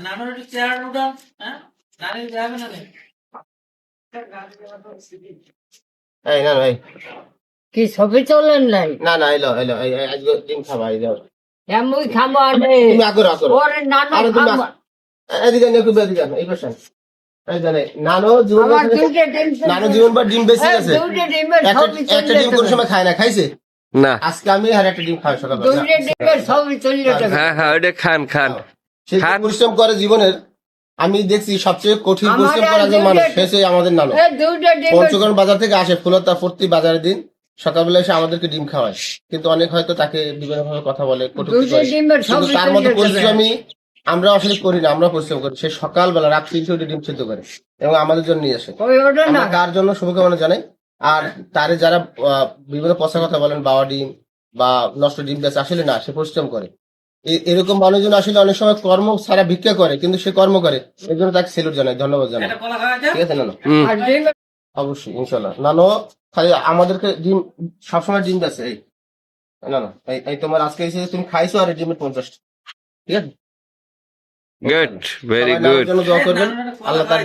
নানুর একটু চেয়ার উঠান, হ্যাঁ নানি যাবে না রে। এই না ভাই, কি ছবি তোলেন নাই? না না, এলো এলো, আজকে ডিম খাবা, এলো। এমন খাবো আরে তুমি আগরো আগরো, ওরে নানু আরে তুমি খাবো। এদিকে একটু এদিকে এই পাশে। এই জানে নানো জীবন, আমার দুইটা ডিম নানো জীবন বা ডিম বেশি গেছে। দুইটা ডিমের ছবি একটা ডিম কোন সময় খায় না, খাইছে না। আজকে আমি আর একটা ডিম খাই সকালবেলা। দুইটা ডিমের ছবি তুললে হ্যাঁ হ্যাঁ, ওটা খান খান। সে যে পরিশ্রম করে জীবনের, আমি দেখছি সবচেয়ে কঠিন পরিশ্রম করা যে মানুষ সে আমাদের নানো। দুইটা ডিমের পঞ্চগড় বাজার থেকে আসে ফুলতা প্রতি বাজারের দিন সকালবেলা এসে আমাদেরকে ডিম খাওয়ায়, কিন্তু অনেক হয়তো তাকে বিভিন্ন ভাবে কথা বলে, কটূক্তি দুইটা করে। ডিমের কিন্তু ছবি তার মতো তুললে পরিশ্রমী আমরা আসলে করি না, আমরা পরিশ্রম করি। সে সকালবেলা রাত 3টে উঠে ডিম সিদ্ধ করে এবং আমাদের জন্য নিয়ে আসে। ওই ওটা না আমরা তার জন্য শুভকামনা জানাই। আর তারে যারা বিভিন্ন পচা কথা বলেন, বাবা ডিম বা নষ্ট ডিম বেচে, আসলে না, সে পরিশ্রম করে। এরকম মানুষজন আসলে অনেক সময় কর্ম ছাড়া ভিক্ষা করে, কিন্তু সে কর্ম করে। এর জন্য তাকে সেলুট জানাই, ধন্যবাদ জানাই। একটা কলা খাওয়া যায়? ঠিক আছে নানো? আর ডিমের অবশ্যই ইনশাল্লাহ। নানো খালি আমাদেরকে ডিম সবসময় ডিম বেচে। এই নানো, এই তোমার আজকে এসে তুমি খাইছো আর এই ডিমের 50টা। ঠিক আছে, গুড, ভেরি সবাই নানোর গুড। জন্য দোয়া করবেন। নানুর একটা কলা আল্লাহ তার